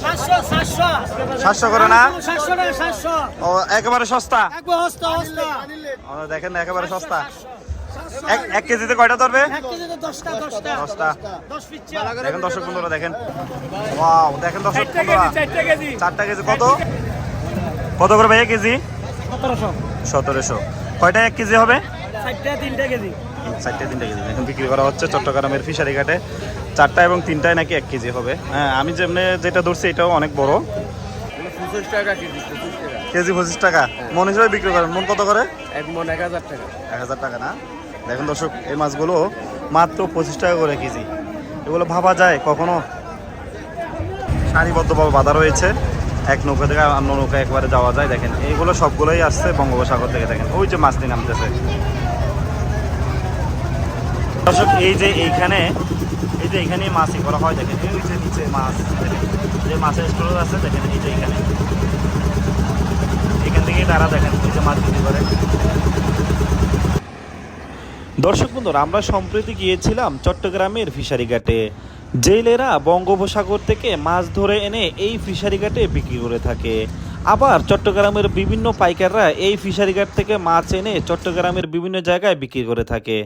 700 করে না? 700 টাকা 700। ও একেবারে সস্তা। একবার সস্তা সস্তা। ও দেখেন একেবারে সস্তা। এক কেজিতে কয়টা ধরবে? 1 কেজিতে 10টা 10টা 10টা। 10 পিচ্চা। দেখেন দর্শক বন্ধুরা দেখেন। ওয়াও দেখেন দর্শক বন্ধুরা। 4টা কেজি। 4টা কেজি কত? কত করে ভাই কেজি? 1700। 1700। কয়টা 1 কেজি হবে? 4টা 3টা কেজি। 4টা 3টা কেজি এখন বিক্রি করা হচ্ছে চট্টগ্রামের ফিশারি ঘাটে। 4টা এবং 3টায় নাকি 1 কেজি হবে। হ্যাঁ আমি যেটা ধরছি এটাও অনেক বড়। 25 টাকা কেজি, 25 টাকা। কেজি 25 টাকা। মন হিসেবে বিক্রি করেন? মন কত করে? এক মন 1000 টাকা। 1000 টাকা না? দেখুন দর্শক এই মাছগুলো মাত্র 25 টাকা করে কেজি। এগুলো ভাবা যায় কখনো? সারিবদ্ধভাবে বাঁধা রয়েছে, এক নৌকা থেকে অন্য নৌকা একবারে যাওয়া যায়। দেখেন এইগুলো সবগুলোই আসছে বঙ্গোপসাগর থেকে। দেখেন ওই যে মাছটি নামতেছে। দর্শক এই যে এইখানে মাছই করা হয়। দেখেন এই যে নিচে মাছ, দেখেন যে মাছের স্টোর আছে। দেখেন এই যে এখান থেকেই তারা দেখেন এই যে মাছ বিক্রি করে। দর্শক বন্ধুরা আমরা সম্প্রতি গিয়েছিলাম চট্টগ্রামের ফিশারি ঘাটে। জেলেরা বঙ্গোপসাগর থেকে মাছ ধরে এনে এই ফিশারি ঘাটে বিক্রি করে থাকে। আবার চট্টগ্রামের বিভিন্ন পাইকাররা এই ফিশারি ঘাট থেকে মাছ এনে চট্টগ্রামের বিভিন্ন জায়গায় বিক্রি করে থাকে।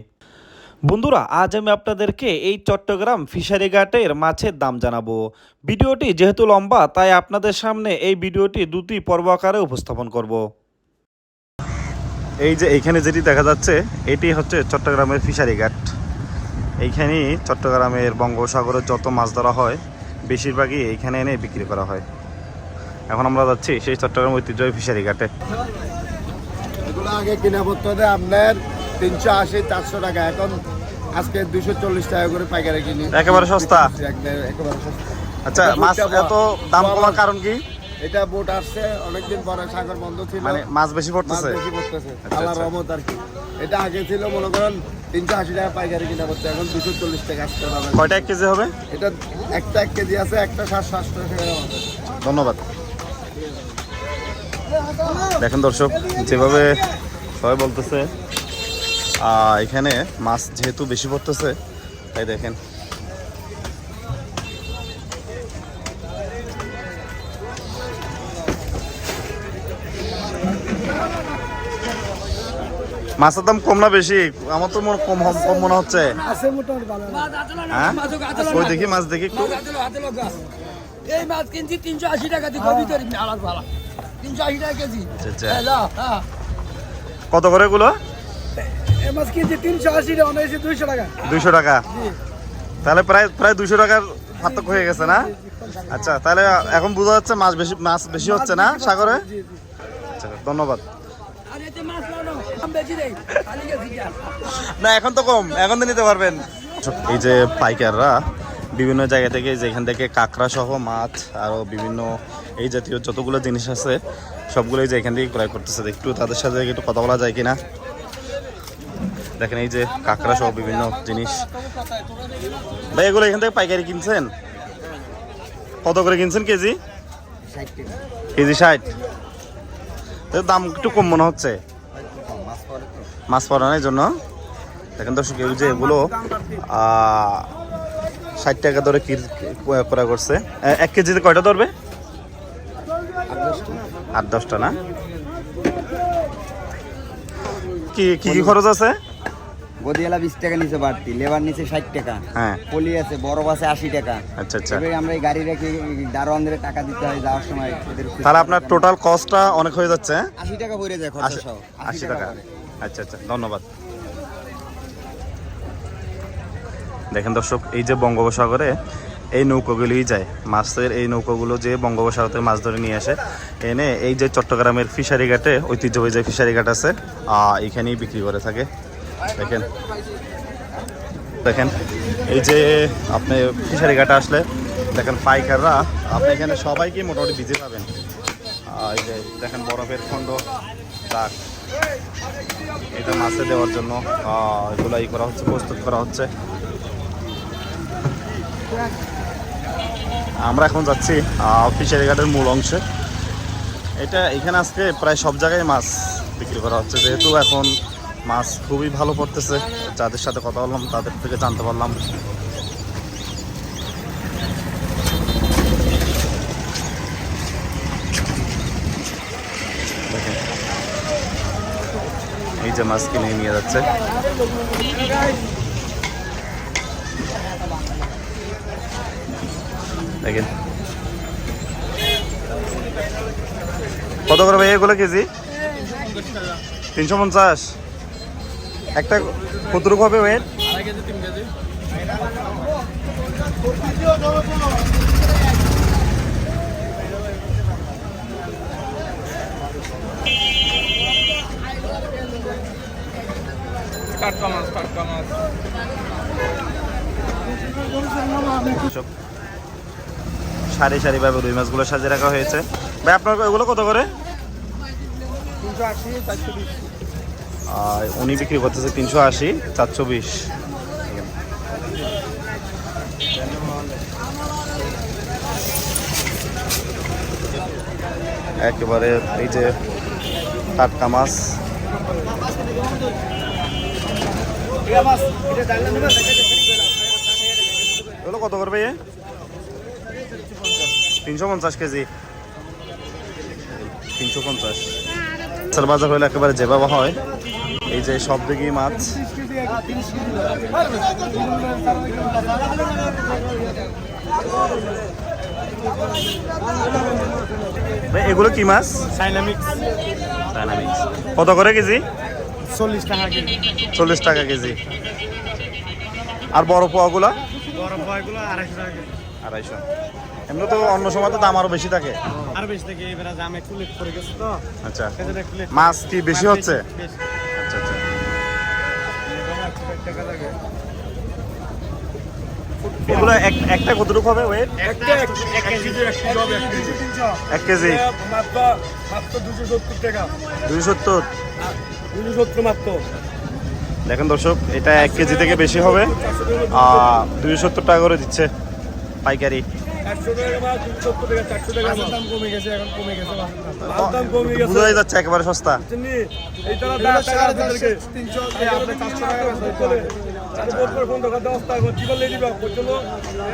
বন্ধুরা আজ আমি আপনাদেরকে এই চট্টগ্রাম ফিশারি ঘাটের মাছের দাম জানাবো। ভিডিওটি যেহেতু লম্বা তাই আপনাদের সামনে এই ভিডিওটি দুটি পর্ব আকারে উপস্থাপন করব। এই যে এইখানে যেটি দেখা যাচ্ছে এটি হচ্ছে চট্টগ্রামের ফিশারি ঘাট। এইখানেই চট্টগ্রামের বঙ্গোপসাগরের যত মাছ ধরা হয় বেশিরভাগই এইখানে এনে বিক্রি করা হয়। এখন আমরা যাচ্ছি সেই চট্টগ্রাম ঐতিহ্যবাহী ফিশারি ঘাটে। এগুলো আগে কিনা পড়তে হবে আপনার 380-400 টাকা, এখন আজকে 240 টাকা করে পাইকারি কিনি। একেবারে সস্তা। একেবারে সস্তা। আচ্ছা মাছ এত দাম কমার কারণ কি? এটা বোট আসছে অনেকদিন পরে, সাগর বন্ধ ছিল, মানে মাছ বেশি মাছ পড়তেছে। বেশি পড়তেছে। আচ্ছা, আল্লাহর আচ্ছা। রহমত আর কি। এটা আগে ছিল মনে করেন 380 টাকা পাইকারি কিনা পড়তে, এখন 240 টাকা আসতে পারবে। কয়টা 1 কেজি হবে? এটা একটা 1 কেজি আছে, একটা 700 টাকা হবে। ধন্যবাদ। দেখেন দর্শক যেভাবে সবাই বলতেছে এখানে মাছ যেহেতু বেশি পড়তেছে তাই দেখেন মাছের দাম কম না বেশি? আমার তো কম মনে হচ্ছে। আছে মোটামুটি ভালো। হ্যাঁ ওই দেখি মাছ দেখি একটু। এই মাছ কিনছি 380 টাকা দিয়ে কবি তরি আলাদা ভালো। 380 টাকা কেজি। আচ্ছা। হ্যাঁ। কত করে এগুলো? এই মাছ কিনছি 380 টাকা, অনেক 200 টাকা। 200 টাকা। তাহলে প্রায় 200 টাকার পার্থক্য হয়ে গেছে না? আচ্ছা তাহলে এখন বোঝা যাচ্ছে মাছ বেশি হচ্ছে না সাগরে? আচ্ছা ধন্যবাদ। না এখন তো কম, এখন তো নিতে পারবেন। এই যে পাইকাররা বিভিন্ন জায়গা থেকে যেখান থেকে কাঁকড়া সহ মাছ আরও বিভিন্ন এই জাতীয় যতগুলো জিনিস আছে সবগুলোই যে এখান থেকে ক্রয় করতেছে। একটু তাদের সাথে একটু কথা বলা যায় কিনা। দেখেন এই যে কাঁকড়া সহ বিভিন্ন জিনিস। ভাই এগুলো এখান থেকে পাইকারি কিনছেন? কত করে কিনছেন কেজি? 60 টাকা কেজি 60। দাম একটু কম মনে হচ্ছে মাছ পড়ানোর জন্য। দেখেন দর্শক এই যে এগুলো 60 টাকা ধরে ক্রয় করছে। 1 কেজিতে কয়টা ধরবে? 8-10টা না? কি খরচ আছে? গদিয়ালা 20 টাকা নিচে বাড়তি, লেবার নিচে 60 টাকা। হ্যাঁ পলি আছে, বরফ আছে 80 টাকা। আচ্ছা আচ্ছা। এবারে আমরা এই গাড়ি রেখে দারোয়ানদের টাকা দিতে হয় যাওয়ার সময়। তাহলে আপনার টোটাল কস্টটা অনেক হয়ে যাচ্ছে। 80 টাকা পড়ে যায় খরচা সহ। 80 টাকা। আচ্ছা আচ্ছা ধন্যবাদ। দেখেন দর্শক এই যে বঙ্গোপসাগরে এই নৌকাগুলোই যায় মাছের, এই নৌকাগুলো যে বঙ্গোপসাগর থেকে মাছ ধরে নিয়ে আসে এনে এই যে চট্টগ্রামের ফিশারি ঘাটে ঐতিহ্যবাহী যে ফিশারি ঘাট আছে এখানেই বিক্রি করে থাকে। দেখেন এই যে আপনি ফিশারি ঘাটে আসলে দেখেন পাইকাররা আপনি এখানে সবাইকে মোটামুটি বিজি পাবেন। এই যে দেখেন বরফের খণ্ড ট্রাক এটা মাছে দেওয়ার জন্য এগুলো করা হচ্ছে, প্রস্তুত করা হচ্ছে। আমরা এখন যাচ্ছি ফিশারি ঘাটের মূল অংশে। এখানে আজকে প্রায় সব জায়গায় মাছ বিক্রি করা হচ্ছে, যেহেতু এখন মাছ খুবই ভালো পড়তেছে। যাদের সাথে কথা বললাম তাদের থেকে জানতে পারলাম। যে মাছ কিনে নিয়ে যাচ্ছে। দেখেন কত করে ভাই এগুলো কেজি? 350। একটা কতটুকু হবে ওয়েট? সারি সারি ভাবে রুই মাছগুলো সাজিয়ে রাখা হয়েছে। ভাই আপনার এগুলো কত করে? 380, 420। আর উনি বিক্রি করতেছে 380, 420। একেবারে এই যে টাটকা মাছ। এগুলো কত করবে? 350 কেজি। 350। মাছের বাজার হলে একেবারে যেভাবে হয়, এই যে সব দিকেই মাছ। এগুলো কি মাছ? Dynamics dynamics. কত করে কেজি? 40 টাকা কেজি। 40 টাকা কেজি। আর বড় পোয়াগুলো? বড় ভয়গুলো 250 টাকা কেজি। 250। এমনি তো অন্য সময় তো দাম আরো বেশি থাকে। আর বেশি থেকে এবারে জামে একটু লেট করে গেছে তো। আচ্ছা, সেজন্য একটু লেট। মাছ কি বেশি হচ্ছে? বেশি। আচ্ছা আচ্ছা। টাকা লাগে। এগুলো একটা কতটুকু হবে ওয়েট? একটা 1 কেজি 1 কেজি হবে 1 কেজি। 1 কেজি মাত্র 270 টাকা। 270। 270 মাত্র। দেখেন দর্শক, এটা 1 কেজি থেকে বেশি হবে। 270 টাকা করে দিচ্ছে পাইকারি। 100 টাকা মাছ 270 টাকা, 400 টাকা মাছ। দাম কমে গেছে, এখন কমে গেছে মাছের দাম কমে গেছে। বোঝাই যাচ্ছে একেবারে সস্তা। চিনি এই তারা টাকা 300 দিয়ে আপনি 400 টাকা মাছ চলে। আর বছর ফোন টাকা 10 টাকা কি বলে দিবা পর্যন্ত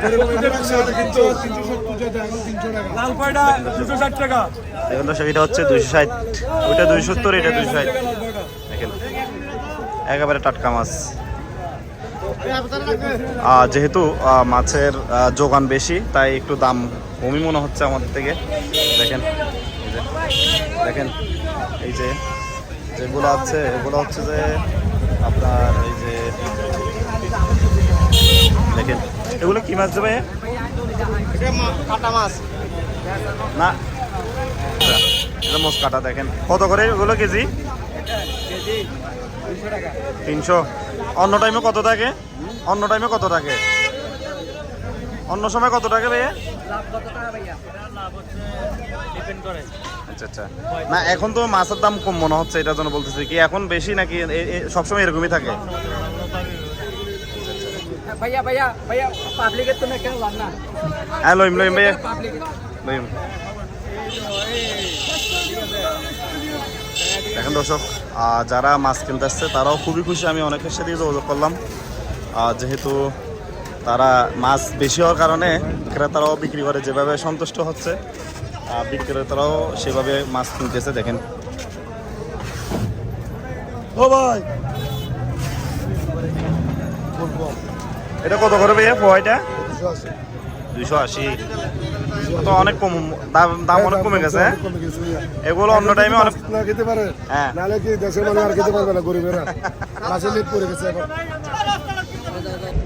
এরকম 370 টাকা এখন 300 টাকা। লাল পায়টা 260 টাকা। দেখুন দর্শক, এটা হচ্ছে 260, ওইটা 270, এটা 260। দেখেন একেবারে টাটকা মাছ। যেহেতু মাছের যোগান বেশি, তাই একটু দাম কমই মনে হচ্ছে আমাদের থেকে। দেখেন দেখেন এই যে যেগুলো আছে, এগুলো হচ্ছে যে আপনার এই যে দেখেন এগুলো কি মাছ দেবে? কাটা মাছ না, এটা মোষ কাটা। দেখেন কত করে এগুলো কেজি? 300। অন্য টাইমে কত থাকে? অন্য টাইমে কত থাকে? অন্য সময় কত টাকা ভাইয়া? আচ্ছা আচ্ছা। না এখন তো মাছের দাম কম মনে হচ্ছে, এটার জন্য বলতেছি। কি এখন বেশি নাকি সবসময় এরকমই থাকে? ভাইয়া ভাইয়া ভাইয়া পাবলিকের তো কেন লাভ না? হ্যাঁ লইম লইম ভাইয়া লইম। দেখেন দর্শক, যারা মাছ কিনতে আসছে তারাও খুবই খুশি। আমি অনেকের সাথে যোগাযোগ করলাম, যেহেতু তারা মাছ বেশি হওয়ার কারণে ক্রেতারাও বিক্রি করে যেভাবে সন্তুষ্ট হচ্ছে, বিক্রেতারাও সেভাবে মাছ কিনতেছে। দেখেন ও ভাই, এটা কত করে ভাইয়া পোয়াটা? 280। তো অনেক কম, দাম অনেক কমে গেছে। এগুলো অন্য টাইমে অনেক খেতে পারে। হ্যাঁ, নাহলে কি দেশের মানুষ আর খেতে পারবে না, গরিবেরা মাছের লেট পড়ে গেছে এখন।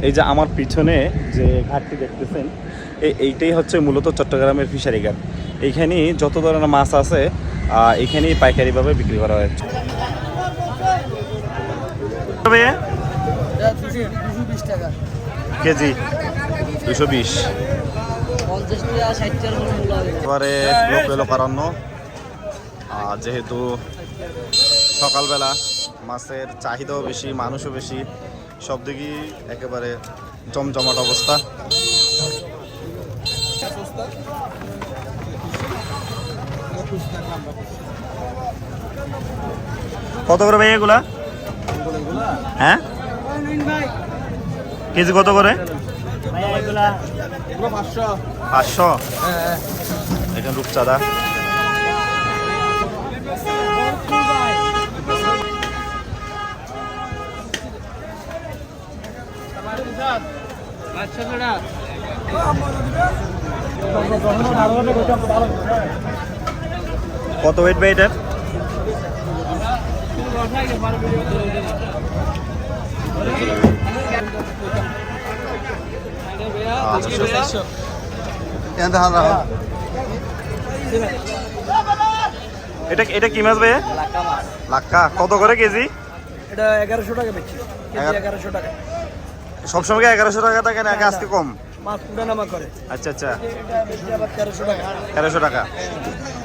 এই যে আমার পিছনে যে ঘাটটি দেখতেছেন, এইটাই হচ্ছে মূলত চট্টগ্রামের ফিশারি ঘাট। এইখানে যত ধরনের মাছ আছে এইখানেই পাইকারিভাবে বিক্রি করা হয়। 220 টাকা কেজি 220। 50 টাকা 60 টাকার মূল্য হবে। এবারে লোক এলো কারণ যেহেতু সকালবেলা মাছের চাহিদাও বেশি, মানুষও বেশি, সব দিকেই একেবারে জমজমাট অবস্থা। কত করে ভাই এগুলা? হ্যাঁ কেজি কত করে? 500। এখানে রূপচাঁদা। কত ওয়েট ভাই এটার? এটা এটা কি মাছ ভাই? লাক্কা। কত করে কেজি? এটা 1100 টাকা বেচছি, কেজি 1100 টাকা। সবসময় 1100 টাকা থাকে না, আজকে কম? মাছ পুরানামা করে। আচ্ছা আচ্ছা, এটা বেচছি আবার 1300 টাকা। 1300 টাকা।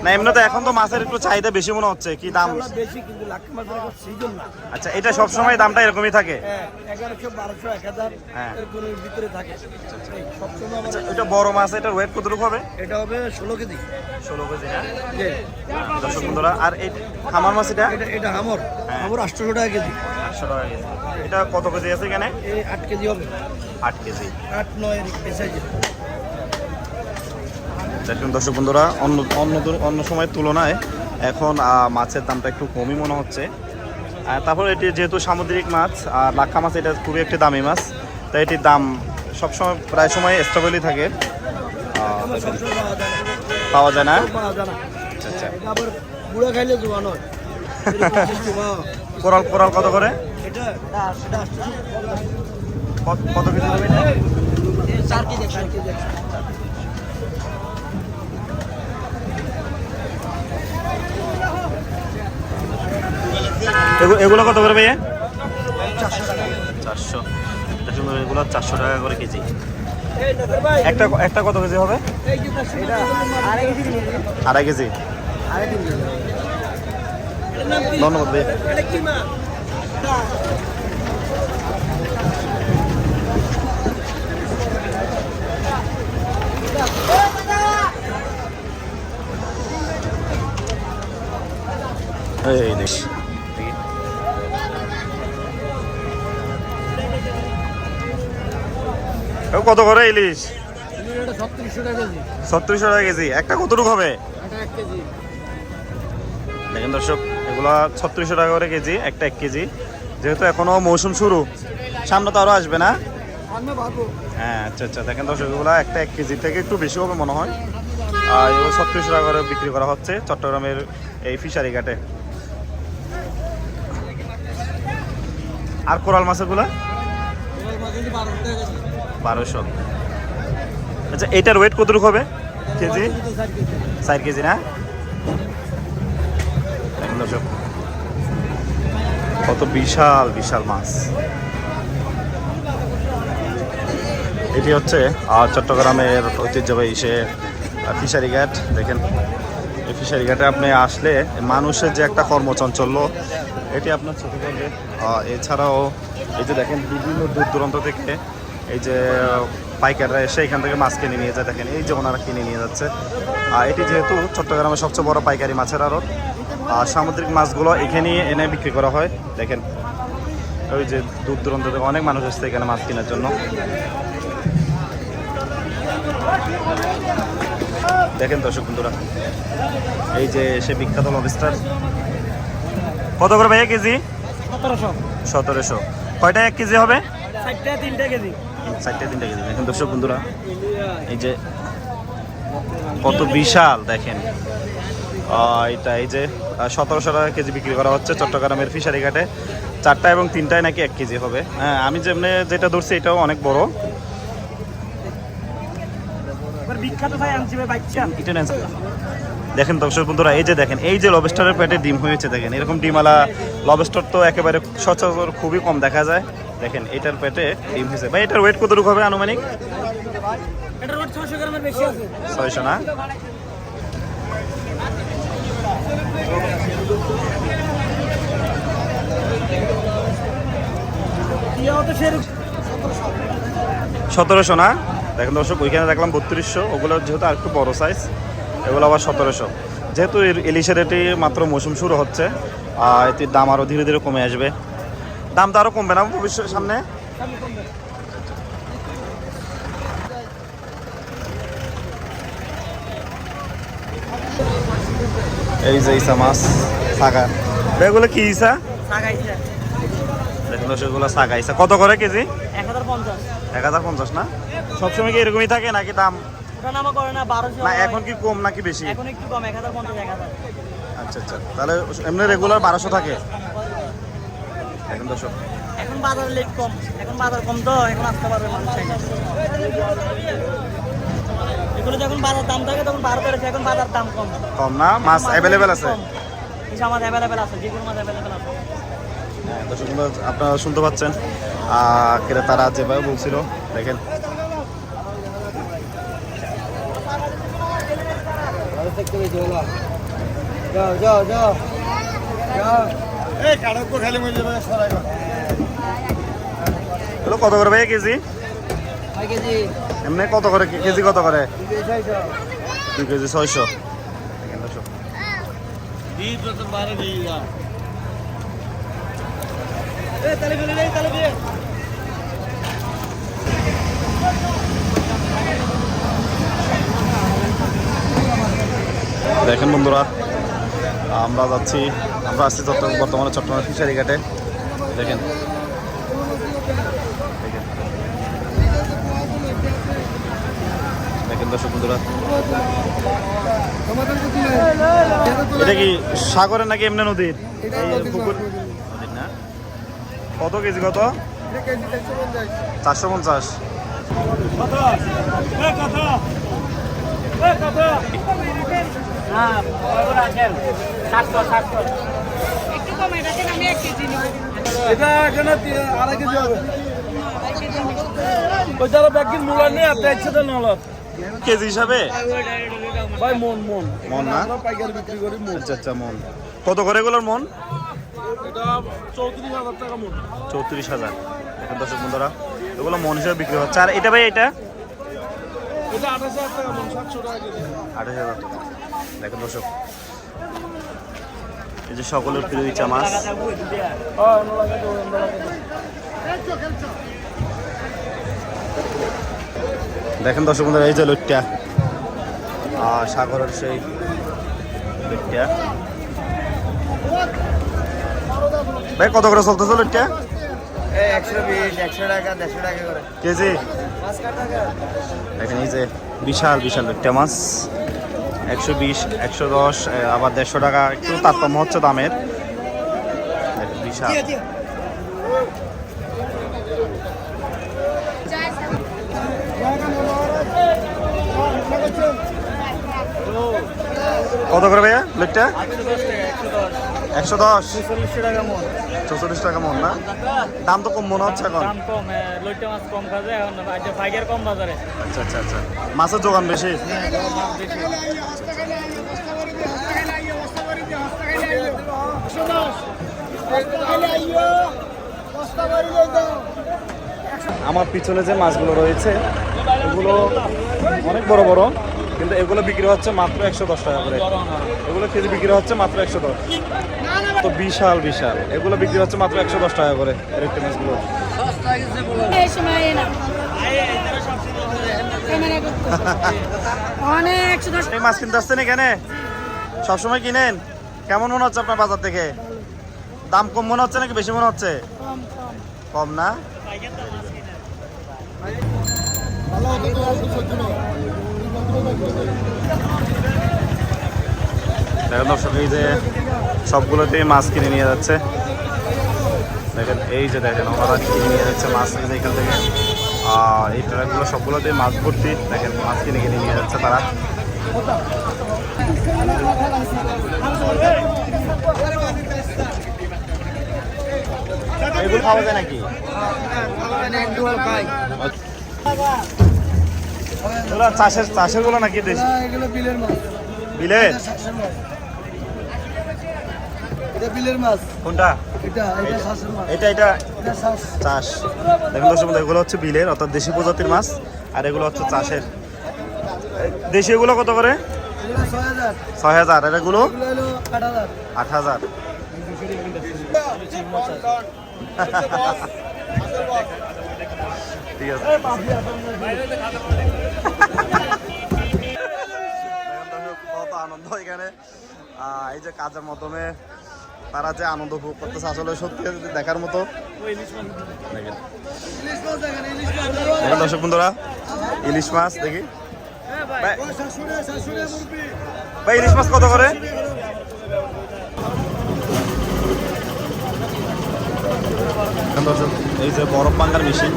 না এমনি তো এখন তো মাছের একটু চাহিদা বেশি মনে হচ্ছে, কি দাম? মাছগুলো বেশি, কিন্তু লাক্কা মাছের এখন সিজন না। আচ্ছা, এটা সবসময় দামটা এরকমই থাকে? হ্যাঁ, 1100, 1200, 1000 হ্যাঁ। এর কোন ভিতরে থাকে। এই সবসময় আমাদের এটা বড় মাছ, এটার ওয়েট কতটুকু হবে? এটা হবে 16 কেজি। 16 কেজি না? জি। দর্শক বন্ধুরা, আর এই খামার মাছ এটা? এটা হামর। হ্যাঁ। হামর 800 টাকা কেজি। 800 টাকা কেজি। এটা কত কেজি আছে এখানে? এই 8 কেজি হবে। 8 কেজি। 8, 9 এই সাইজে। দেখুন দর্শক বন্ধুরা, অন্য সময়ের তুলনায় এখন মাছের দামটা একটু কমই মনে হচ্ছে। তারপর এটি যেহেতু সামুদ্রিক মাছ, আর লাক্কা মাছ এটা খুবই একটি দামি মাছ, তাই এটির দাম সবসময় প্রায় সময় স্টেবলই থাকে। আমার সবসময় পাওয়া যায় না? পাওয়া যায় না। আচ্ছা আচ্ছা। এটা আবার বুড়া খাইলে জোয়ান হয়। এরকম system, হ্যাঁ। কোরাল কত করে? এটা 800 কত কেজি হবে এটা? 4 কেজি 4 কেজি। এগুলো কত করে ভাইয়া? 400 টাকা। 400। দেখুন এগুলো 400 টাকা করে কেজি। এই নাসির ভাই, একটা কত কেজি হবে? এই যে এটা 2.5 কেজি নিয়ে নিন। 2.5 কেজি। 2.5 কেজি। এটার নাম কি? ধন্যবাদ ভাই। এটা কি মাছ? এই দেখ, কত করে ইলিশ? এটা 3600 টাকা কেজি। 3600 টাকা কেজি। একটা কতটুকু হবে? এটা 1 কেজি। দেখেন দর্শক, এগুলা 3600 টাকা করে কেজি, একটা 1 কেজি। যেহেতু এখনো মৌসুম শুরু, সামনে তো আরো আসবে না? আমি ভাবো হ্যাঁ আচ্ছা আচ্ছা। দেখেন দর্শক, এগুলা একটা 1 কেজি থেকে একটু বেশি হবে মনে হয়। আর এগুলো 3600 টাকা করে বিক্রি করা হচ্ছে চট্টগ্রামের এই ফিশারি ঘাটে। আর কোরাল মাছেরগুলা 1200। আচ্ছা, এটার ওয়েট কতটুকু হবে কেজি? 4 কেজি না? দেখেন দর্শক, কত বিশাল বিশাল মাছ। এটি হচ্ছে চট্টগ্রামের ঐতিহ্যবাহী সে ফিশারি ঘাট। দেখেন, এই ফিশারি ঘাটে আপনি আসলে মানুষের যে একটা কর্মচঞ্চল্য, এটি আপনার চোখে পড়বে। এছাড়াও এই যে দেখেন, বিভিন্ন দূর দূরান্ত থেকে এই যে পাইকাররা এসে এখান থেকে মাছ কিনে নিয়ে যায়। দেখেন এই যে ওনারা কিনে নিয়ে যাচ্ছে। এটি যেহেতু চট্টগ্রামের সবচেয়ে বড় পাইকারি মাছের আড়ত, সামুদ্রিক মাছগুলো এখানে এনে বিক্রি করা হয়। দেখেন ওই যে দূর দূরান্ত থেকে অনেক মানুষ আসছে এখানে মাছ কেনার জন্য। দেখেন দর্শক বন্ধুরা, এই যে সে বিখ্যাত লবস্টার। কত করে ভাইয়া কেজি? 1700। 1700। কয়টা 1 কেজি হবে? 4টা 3টা কেজি। 4টা 3টা কেজি। দেখেন দর্শক বন্ধুরা, এই যে কত বিশাল। দেখেন এটা এই যে 1700 টাকা কেজি বিক্রি করা হচ্ছে চট্টগ্রামের ফিশারি ঘাটে। 4টা এবং 3টায় নাকি 1 কেজি হবে। হ্যাঁ, আমি যেটা ধরছি এটাও অনেক বড়। বিখ্যাত ভাই আনছি ভাই বাচ্চা। দেখেন দর্শক বন্ধুরা, এই যে দেখেন, এই যে লবস্টারের পেটে ডিম হয়েছে। দেখেন এরকম ডিমওয়ালা লবস্টার তো একেবারে সচরাচর খুবই কম দেখা যায়। দেখেন এটার পেটে ডিম হয়েছে। ভাই এটার ওয়েট কতটুকু হবে আনুমানিক? এটার ওয়েট 600 গ্রামের বেশি আছে। 600 না? ইয়াও তো সেরকম 1700 না? দেখেন দর্শক, ওইখানে দেখলাম 3200। ওগুলো যেহেতু আর একটু বড় সাইজ, এগুলো আবার 1700। যেহেতু ইলিশের এটি মাত্র মৌসুম শুরু হচ্ছে, এটির দাম আরও ধীরে ধীরে কমে আসবে। দাম তো আরও কমবে না ভবিষ্যৎ সামনে? এই যে ইসা মাছ, সাগা। এগুলো কি ইসা? সাগাইছে। দেখুন দর্শক, এগুলো সাগা ইসা। কত করে কেজি? 1050। 1050 না? সবসময় কি এরকমই থাকে নাকি দাম? ওটা নামা করে না 1200 না এখন কি কম নাকি বেশি? এখন একটু কম 1050 1000 আচ্ছা আচ্ছা, তাহলে এমনি রেগুলার 1200 থাকে এখন দর্শক। এখন বাজার লেট কম, এখন বাজার কম তো এখন আসতে পারবে মানুষ চাইলে। এগুলো যখন বাজার দাম থাকে তখন 12-13, এখন বাজার দাম কম। কম না? মাছ অ্যাভেলেবেল আছে? কিছু মাছ অ্যাভেলেবেল আছে, যে কোনো মাছ অ্যাভেলেবেল আছে। হ্যাঁ দর্শক বন্ধুরা, আপনারা শুনতে পাচ্ছেন ক্রেতারা যেভাবে বলছিল, দেখেন এগুলো কত করে ভাই কেজি? এমনি কত করে কেজি? কত করে? 2 কেজি 600। দেখেন দর্শক, দেখেন বন্ধুরা, আমরা আসছি বর্তমানে চট্টগ্রাম ফিশারি ঘাটে। দেখেন দেখেন দর্শক বন্ধুরা, এটা কি সাগরের নাকি এমনি নদীর? পুকুর নদীর না? কত কেজি? কত? 450। হ্যাঁ ওরা আছেন 700 একটু কম এটা আমি 1 কেজি নিব। এটা এখানে 2.5 কেজি হবে। ওই যারা ব্যাগের মূল্য নেই আপনি একসাথে নলত কেজি হিসাবে? ভাই মন মন না? আমরা পাইকারি বিক্রি করি মন। আচ্ছা আচ্ছা, মন কত করে এগুলোর মন? এটা 34,000 টাকা মন। 34,000। এখন দর্শক বন্ধুরা, এগুলো মন হিসাবে বিক্রি হচ্ছে। আর এটা ভাই, এটা এটা 28,000 টাকা মন, 700 টাকা কেজি। 28,000 টাকা। দেখেন দর্শক, এই যে সকলের প্রিয় ইচা মাছ। দেখেন দর্শক বন্ধুরা, এই যে লইট্টা, সাগরের সেই লইট্টা। ভাই কত করে চলতেছে লইট্টা? 120 100 টাকা 150 টাকা করে কেজি। দেখেন এই যে বিশাল বিশাল লইট্টা মাছ, 120 110 আবার 150 টাকা, একটু তারতম্য হচ্ছে দামের। দেখেন বিশাল। কত করে ভাইয়া লইট্টা? 110। 140 টাকা মন। 44 টাকা মন না? দাম তো কম মনে হচ্ছে এখন। দাম কম, লইট্টা মাছ কম কাজে এখন ফাইকার কম বাজারে। আচ্ছা আচ্ছা আচ্ছা, মাছের যোগান বেশি। আমার পিছনে যে মাছগুলো রয়েছে এগুলো অনেক বড় বড়, কিন্তু এগুলো বিক্রি হচ্ছে মাত্র 110 টাকা করে। এগুলো কেজি বিক্রি হচ্ছে মাত্র 110। তো বিশাল বিশাল, এগুলো বিক্রি হচ্ছে মাত্র 110 টাকা করে এরকম মাছগুলো। এই মাছ কিনতে আসছেন এখানে? সবসময় কিনেন? কেমন মনে হচ্ছে আপনার বাজার থেকে? দাম কম মনে হচ্ছে নাকি বেশি মনে হচ্ছে? কম না? দেখেন দর্শক, এই যে সবগুলোতেই মাছ কিনে নিয়ে যাচ্ছে। দেখেন এই যে দেখেন ওনারা কিনে নিয়ে যাচ্ছে মাছ এই যে এখান থেকে। এই ট্রাকগুলো সবগুলোতেই মাছ ভর্তি। দেখেন মাছ কিনে কিনে নিয়ে যাচ্ছে তারা। এগুলো খাওয়া যায় নাকি? এগুলো চাষের গুলো নাকি? এগুলো বিলের মাছ। বিলের? এটা বিলের মাছ। কোনটা? এটা শ্বাসের মাছ। এটা এটা শ্বাস। চাষ। দেখুন দর্শক, এগুলো হচ্ছে বিলের অর্থাৎ দেশি প্রজাতির মাছ, আর এগুলো হচ্ছে চাষের। দেশি এগুলো কত করে? এগুলো 6,000। 6,000। আর এগুলো এগুলো হলো 8,000। 8,000। ঠিক আছে। কত আনন্দ এখানে, এই যে কাজের মাধ্যমে তারা যে আনন্দ উপভোগ করতেছে আসলে সত্যি দেখার মতো। দেখেন দর্শক বন্ধুরা, ইলিশ মাছ দেখি ভাই, ইলিশ মাছ কত করে? দর্শক এই যে বরফ ভাঙার মেশিন,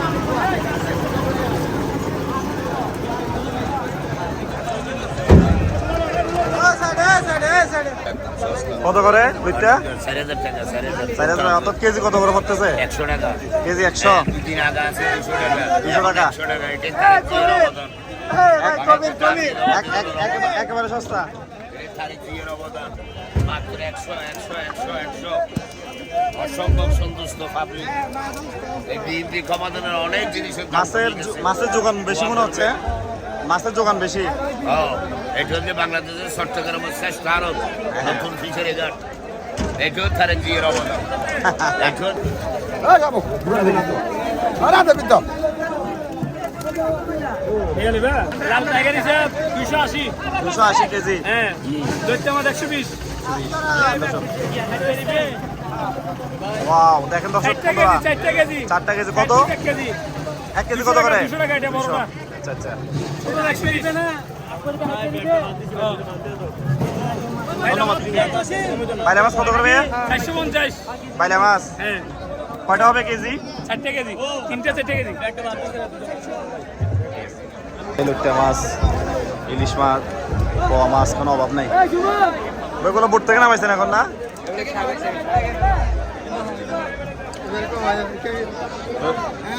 কত করে দুইটা? 4,000 টাকা। 4,000 টাকা। অর্থাৎ কেজি কত করে পড়তেছে? 100 টাকা কেজি 100। 2 আগা আছে 200 টাকা। 200 টাকা। 100 টাকা এটা তারিখের অবদান। একেবারে সস্তা। তারিখের অবদান মাত্র 100 100 100 100 অসম্ভব সন্তুষ্ট পাবলিক। এই বিএনপি ক্ষমতার অনেক জিনিসের দাম কমে গেছে। মাছের যোগান বেশি মনে হচ্ছে, মাছের যোগান বেশি। এটা হচ্ছে বাংলাদেশের চট্টগ্রামের শ্রেষ্ঠ আরব নতুন ফিশারি ঘাট। এটাও তারিখের অবদান। এটা 280 কেজি। ওয়াও, দেখেন দর্শক বন্ধুরা, 4টা কেজি কত? 1 কেজি কত করে? 200। আচ্ছা আচ্ছা, ধন্যবাদ। বাইলা মাছ কত করে ভাইয়া? 450। বাইলা মাছ কয়টা হবে কেজি? 4 KG, 3-4 KG. লুট্টা মাছ, ইলিশ মাছ, পোয়া মাছ, কোনো অভাব নাই। ওইগুলো বোট থেকে নামাইছেন এখন না?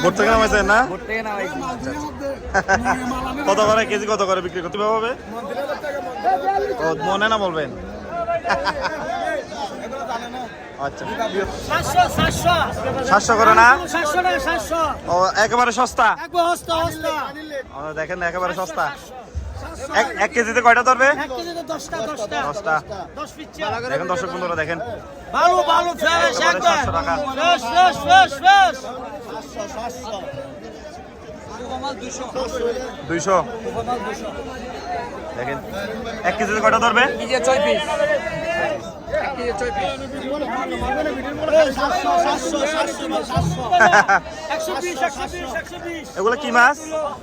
বোট থেকে নামাইছেন না? কত করে কেজি, কত করে বিক্রি করতে হবে? ও মনে না বলবেন। আচ্ছা, 700 করে না? ও একেবারে সস্তা। ও, দেখেন না, একেবারে সস্তা। 1 কেজিতে কয়টা ধরবে? 10টা। দেখেন দর্শক বন্ধুরা, দেখেন ভালো ভালো ফ্রেশ একেবারে একদম 700 টাকা। Fresh fresh fresh fresh 200। দেখেন 1 কেজিতে কয়টা ধরবে? এগুলো কি মাছ?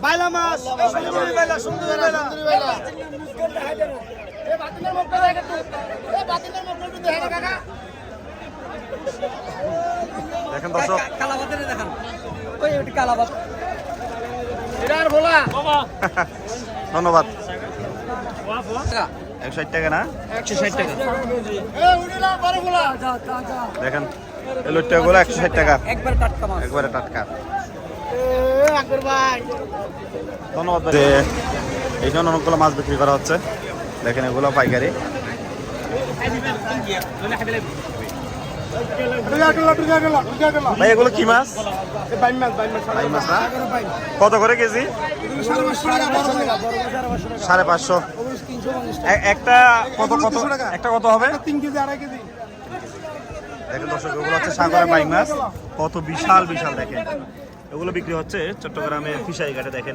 বাইলা মাছ সুন্দরী বাইলা সুন্দরী বাইলা দেখেন দর্শক, কালাবাতের দেখান ওই ওটি কালাবাত এটার বলা বাবা ধন্যবাদ। 160 টাকা না? 160 টাকা দেখেন এই লুট্টাগুলো 160 টাকা, একবার টাটকা মাছ একবারে টাটকা। আকবর ভাই ধন্যবাদ। যে এইখানে অনেকগুলো মাছ বিক্রি করা হচ্ছে, দেখেন এগুলো পাইকারি। ভাই এগুলো কি মাছ? বাইম মাছ না? কত করে কেজি? 550। একটা কত কত? একটা কত হবে? 3 কেজি 2.5 কেজি। দেখেন দর্শক, এগুলো হচ্ছে সাগরের বাইম মাছ, কত বিশাল বিশাল। দেখেন এগুলো বিক্রি হচ্ছে চট্টগ্রামের ফিশারি ঘাটে। দেখেন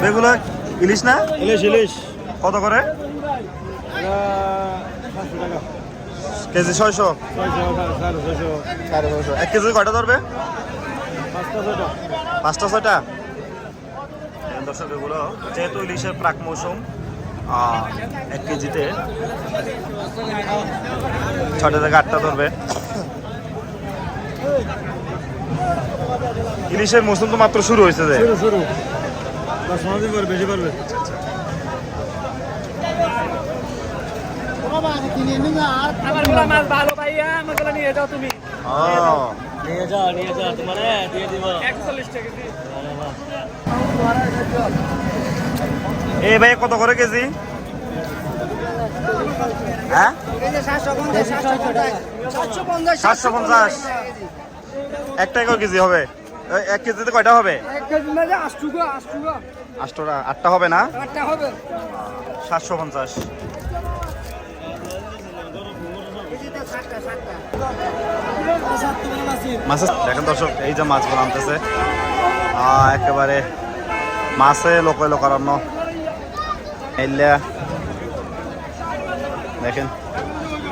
এগুলো ইলিশ না? ইলিশ ইলিশ কত করে কেজি? 600। 1 কেজি কয়টা ধরবে? 5টা 6টা। দর্শক এগুলো যেহেতু ইলিশের প্রাক মৌসুম, 1 কেজিতে 6টা থেকে 8টা ধরবে। ইলিশের মৌসুম তো মাত্র শুরু হয়েছে, যে শুরু 10 দিন পরে বেশি পারবে। মাছ ভালো ভাইয়া আমাকে নিয়ে যাও তুমি নিয়ে যাও তোমার দিয়ে দিব 140 টাকা কেজি। এই ভাই কত করে কেজি? হ্যাঁ 750। 1 টাকা কেজি হবে। 1 কেজিতে কয়টা হবে? 8টা হবে না? 750। মাছের দেখেন দর্শক, এই যে মাছগুলো আনতেছে একেবারে মাছে লোকে লোকারণ্য। এলিয়া দেখেন,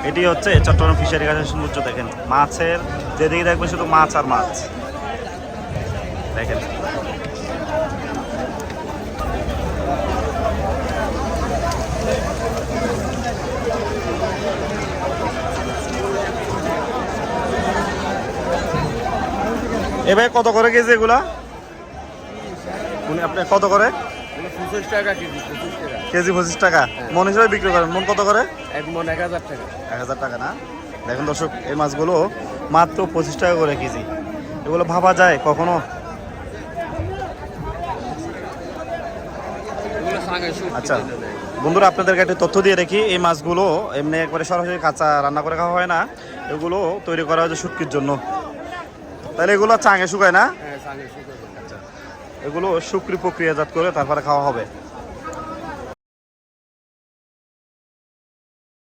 এটি হচ্ছে চট্টগ্রাম ফিশারি ঘাটের সৌন্দর্য। দেখেন মাছের যেদিকে দেখবে শুধু মাছ আর মাছ। দেখেন এবার কত করে কেজি এগুলা? উনি আপনি কত করে? 25 টাকা কেজি, 25 টাকা। কেজি 25 টাকা। মন হিসেবে বিক্রি করেন? মন কত করে? এক মন 1000 টাকা। 1000 টাকা না? দেখুন দর্শক, এই মাছগুলো মাত্র 25 টাকা করে কেজি। এগুলো ভাবা যায় কখনো? আচ্ছা বন্ধুরা, আপনাদেরকে একটা তথ্য দিয়ে রাখি, এই মাছগুলো এমনি একবারে সরাসরি কাঁচা রান্না করে খাওয়া হয় না, এগুলো তৈরি করা হয়েছে শুটকির জন্য। তাহলে এগুলো চাঙে শুকায় না? হ্যাঁ, সাঙ্গে শুকাবে। এগুলো শুকরি প্রক্রিয়াজাত করে তারপরে খাওয়া হবে।